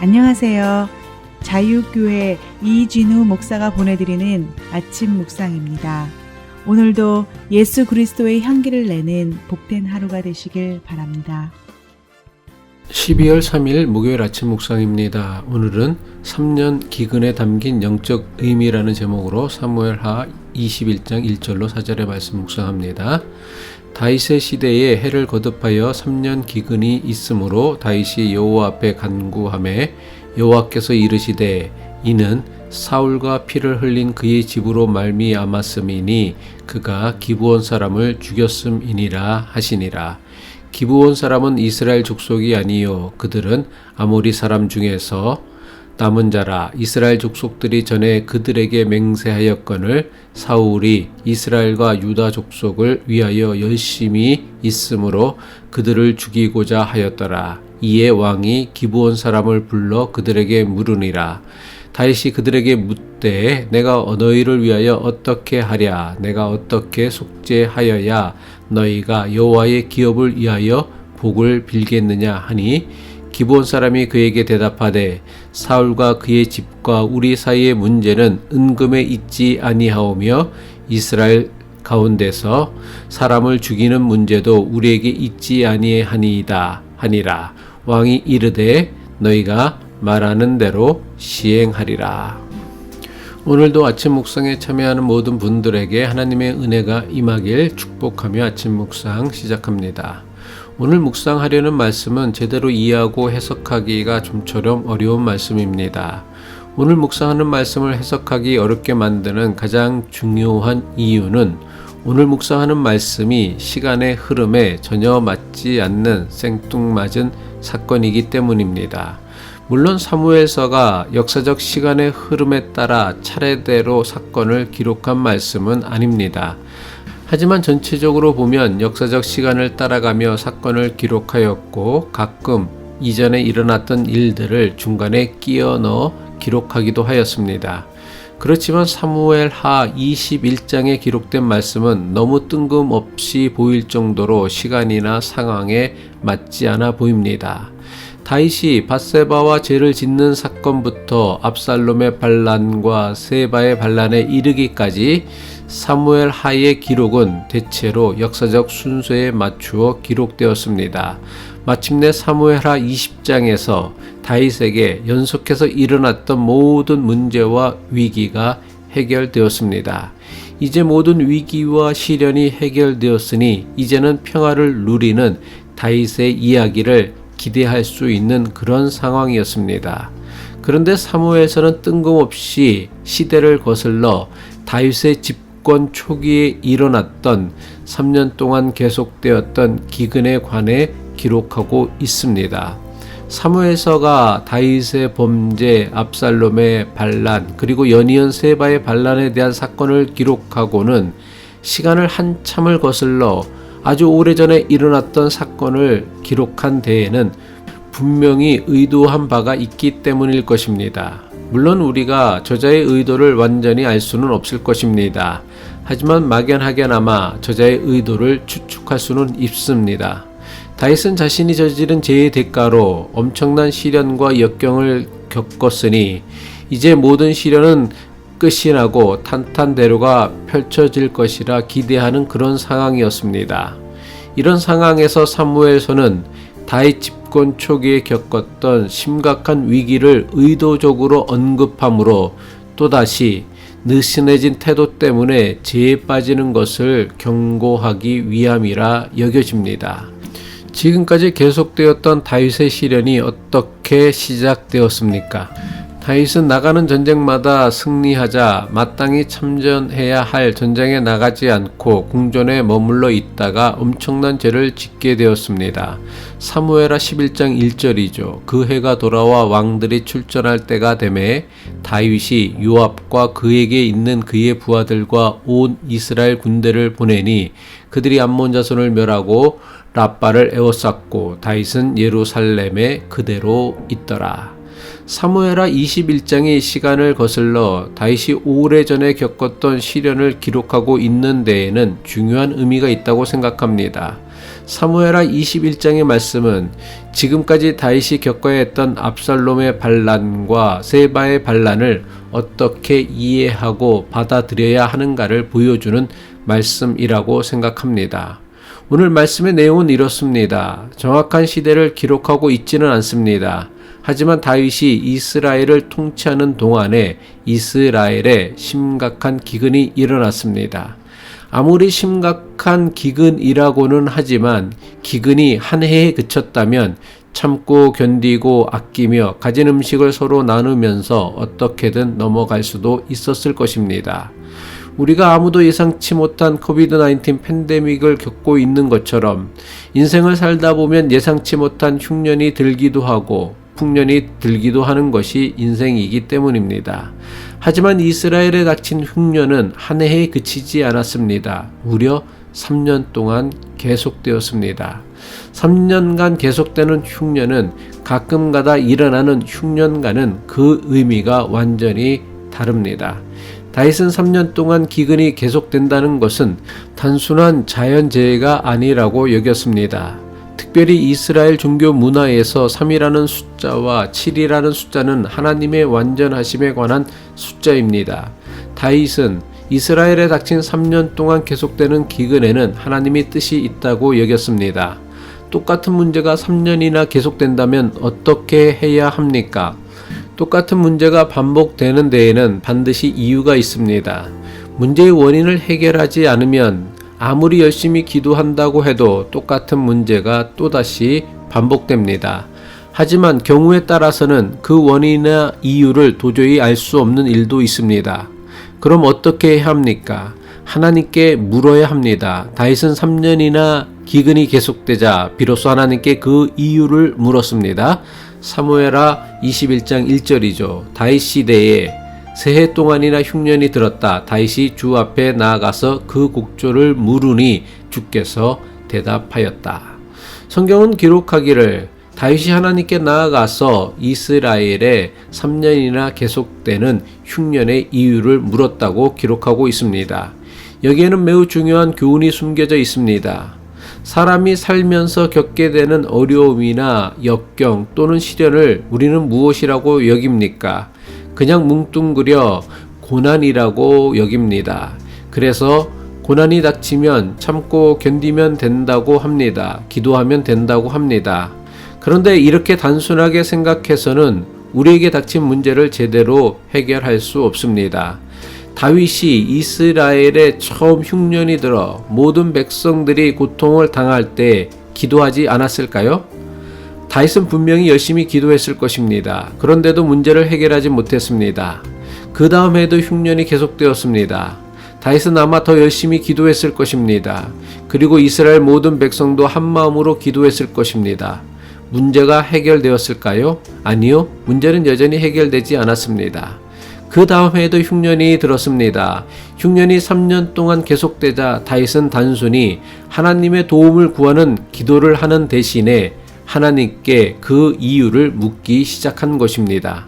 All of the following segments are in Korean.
안녕하세요. 자유교회 이진우 목사가 보내드리는 아침 묵상입니다. 오늘도 예수 그리스도의 향기를 내는 복된 하루가 되시길 바랍니다. 12월 3일 목요일 아침 묵상입니다. 오늘은 3년 기근에 담긴 영적 의미라는 제목으로 사무엘하 21장 1절로 4절의 말씀 묵상합니다. 다윗의 시대에 해를 거듭하여 3년 기근이 있으므로 다윗이 여호와 앞에 간구하매 여호와께서 이르시되 이는 사울과 피를 흘린 그의 집으로 말미암았음이니 그가 기브온 사람을 죽였음이니라 하시니라. 기브온 사람은 이스라엘 족속이 아니요 그들은 아모리 사람 중에서 남은 자라. 이스라엘 족속들이 전에 그들에게 맹세하였거늘 사울이 이스라엘과 유다 족속을 위하여 열심히 있으므로 그들을 죽이고자 하였더라. 이에 왕이 기브온 사람을 불러 그들에게 물으니라. 다윗이 그들에게 묻되 내가 너희를 위하여 어떻게 하랴? 내가 어떻게 속죄하여야 너희가 여호와의 기업을 위하여 복을 빌겠느냐 하니 기브온 사람이 그에게 대답하되 사울과 그의 집과 우리 사이의 문제는 은금에 있지 아니하오며 이스라엘 가운데서 사람을 죽이는 문제도 우리에게 있지 아니하니이다 하니라. 왕이 이르되 너희가 말하는 대로 시행하리라. 오늘도 아침 묵상에 참여하는 모든 분들에게 하나님의 은혜가 임하길 축복하며 아침 묵상 시작합니다. 오늘 묵상하려는 말씀은 제대로 이해하고 해석하기가 좀처럼 어려운 말씀입니다. 오늘 묵상하는 말씀을 해석하기 어렵게 만드는 가장 중요한 이유는 오늘 묵상하는 말씀이 시간의 흐름에 전혀 맞지 않는 생뚱맞은 사건이기 때문입니다. 물론 사무엘서가 역사적 시간의 흐름에 따라 차례대로 사건을 기록한 말씀은 아닙니다. 하지만 전체적으로 보면 역사적 시간을 따라가며 사건을 기록하였고 가끔 이전에 일어났던 일들을 중간에 끼워 넣어 기록하기도 하였습니다. 그렇지만 사무엘하 21장에 기록된 말씀은 너무 뜬금없이 보일 정도로 시간이나 상황에 맞지 않아 보입니다. 다윗이 밧세바와 죄를 짓는 사건부터 압살롬의 반란과 세바의 반란에 이르기까지 사무엘하의 기록은 대체로 역사적 순서에 맞추어 기록되었습니다. 마침내 사무엘하 20장에서 다윗에게 연속해서 일어났던 모든 문제와 위기가 해결되었습니다. 이제 모든 위기와 시련이 해결되었으니 이제는 평화를 누리는 다윗의 이야기를 기대할 수 있는 그런 상황이었습니다. 그런데 사무엘서는 뜬금없이 시대를 거슬러 다윗의 집권 초기에 일어났던 3년 동안 계속되었던 기근에 관해 기록하고 있습니다. 사무엘서가 다윗의 범죄, 압살롬의 반란, 그리고 연이은 세바의 반란에 대한 사건을 기록하고는 시간을 한참을 거슬러 아주 오래전에 일어났던 사건을 기록한 데에는 분명히 의도한 바가 있기 때문일 것입니다. 물론 우리가 저자의 의도를 완전히 알 수는 없을 것입니다. 하지만 막연하게나마 저자의 의도를 추측할 수는 있습니다. 다윗은 자신이 저지른 죄의 대가로 엄청난 시련과 역경을 겪었으니 이제 모든 시련은 끝이 나고 탄탄대로가 펼쳐질 것이라 기대하는 그런 상황이었습니다. 이런 상황에서 사무엘서는 다윗 집권 초기에 겪었던 심각한 위기를 의도적으로 언급하므로 또다시 느슨해진 태도 때문에 죄에 빠지는 것을 경고하기 위함이라 여겨집니다. 지금까지 계속되었던 다윗의 시련이 어떻게 시작되었습니까? 다윗은 나가는 전쟁마다 승리하자 마땅히 참전해야 할 전쟁에 나가지 않고 궁전에 머물러 있다가 엄청난 죄를 짓게 되었습니다. 사무엘하 11장 1절이죠. 그 해가 돌아와 왕들이 출전할 때가 되매 다윗이 요압과 그에게 있는 그의 부하들과 온 이스라엘 군대를 보내니 그들이 암몬 자손을 멸하고 랍바를 에워쌌고 다윗은 예루살렘에 그대로 있더라. 사무엘하 21장의 시간을 거슬러 다윗이 오래전에 겪었던 시련을 기록하고 있는 데에는 중요한 의미가 있다고 생각합니다. 사무엘하 21장의 말씀은 지금까지 다윗이 겪어야 했던 압살롬의 반란과 세바의 반란을 어떻게 이해하고 받아들여야 하는가를 보여주는 말씀이라고 생각합니다. 오늘 말씀의 내용은 이렇습니다. 정확한 시대를 기록하고 있지는 않습니다. 하지만 다윗이 이스라엘을 통치하는 동안에 이스라엘에 심각한 기근이 일어났습니다. 아무리 심각한 기근이라고는 하지만 기근이 한 해에 그쳤다면 참고 견디고 아끼며 가진 음식을 서로 나누면서 어떻게든 넘어갈 수도 있었을 것입니다. 우리가 아무도 예상치 못한 코비드-19 팬데믹을 겪고 있는 것처럼 인생을 살다 보면 예상치 못한 흉년이 들기도 하고 풍년이 들기도 하는 것이 인생이기 때문입니다. 하지만 이스라엘에 닥친 흉년은 한 해에 그치지 않았습니다. 무려 3년 동안 계속되었습니다. 3년간 계속되는 흉년은 가끔가다 일어나는 흉년과는 그 의미가 완전히 다릅니다. 다윗은 3년 동안 기근이 계속된다는 것은 단순한 자연재해가 아니라고 여겼습니다. 특별히 이스라엘 종교 문화에서 3이라는 숫자와 7이라는 숫자는 하나님의 완전하심에 관한 숫자입니다. 다윗은 이스라엘에 닥친 3년 동안 계속되는 기근에는 하나님의 뜻이 있다고 여겼습니다. 똑같은 문제가 3년이나 계속된다면 어떻게 해야 합니까? 똑같은 문제가 반복되는 데에는 반드시 이유가 있습니다. 문제의 원인을 해결하지 않으면 아무리 열심히 기도한다고 해도 똑같은 문제가 또다시 반복됩니다. 하지만 경우에 따라서는 그 원인이나 이유를 도저히 알 수 없는 일도 있습니다. 그럼 어떻게 해야 합니까? 하나님께 물어야 합니다. 다윗은 3년이나 기근이 계속되자 비로소 하나님께 그 이유를 물었습니다. 사무엘하 21장 1절이죠. 다윗 시대에 새해 동안이나 흉년이 들었다. 다윗이 주 앞에 나아가서 그 곡조를 물으니 주께서 대답하였다. 성경은 기록하기를 다윗이 하나님께 나아가서 이스라엘에 3년이나 계속되는 흉년의 이유를 물었다고 기록하고 있습니다. 여기에는 매우 중요한 교훈이 숨겨져 있습니다. 사람이 살면서 겪게 되는 어려움이나 역경 또는 시련을 우리는 무엇이라고 여깁니까? 그냥 뭉뚱그려 고난이라고 여깁니다. 그래서 고난이 닥치면 참고 견디면 된다고 합니다. 기도하면 된다고 합니다. 그런데 이렇게 단순하게 생각해서는 우리에게 닥친 문제를 제대로 해결할 수 없습니다. 다윗이 이스라엘에 처음 흉년이 들어 모든 백성들이 고통을 당할 때 기도하지 않았을까요? 다윗은 분명히 열심히 기도했을 것입니다. 그런데도 문제를 해결하지 못했습니다. 그 다음 해도 흉년이 계속되었습니다. 다윗은 아마 더 열심히 기도했을 것입니다. 그리고 이스라엘 모든 백성도 한마음으로 기도했을 것입니다. 문제가 해결되었을까요? 아니요. 문제는 여전히 해결되지 않았습니다. 그 다음 해에도 흉년이 들었습니다. 흉년이 3년 동안 계속되자 다윗은 단순히 하나님의 도움을 구하는 기도를 하는 대신에 하나님께 그 이유를 묻기 시작한 것입니다.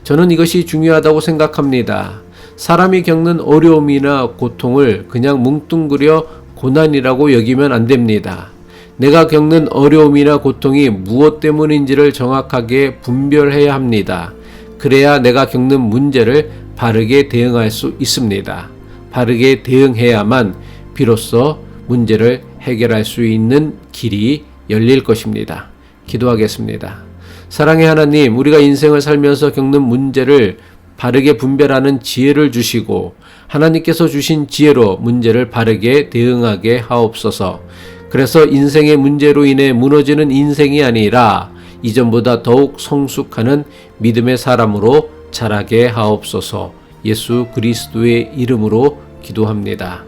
저는 이것이 중요하다고 생각합니다. 사람이 겪는 어려움이나 고통을 그냥 뭉뚱그려 고난이라고 여기면 안 됩니다. 내가 겪는 어려움이나 고통이 무엇 때문인지를 정확하게 분별해야 합니다. 그래야 내가 겪는 문제를 바르게 대응할 수 있습니다. 바르게 대응해야만 비로소 문제를 해결할 수 있는 길이 열릴 것입니다. 기도하겠습니다. 사랑의 하나님, 우리가 인생을 살면서 겪는 문제를 바르게 분별하는 지혜를 주시고 하나님께서 주신 지혜로 문제를 바르게 대응하게 하옵소서. 그래서 인생의 문제로 인해 무너지는 인생이 아니라 이전보다 더욱 성숙하는 믿음의 사람으로 자라게 하옵소서. 예수 그리스도의 이름으로 기도합니다.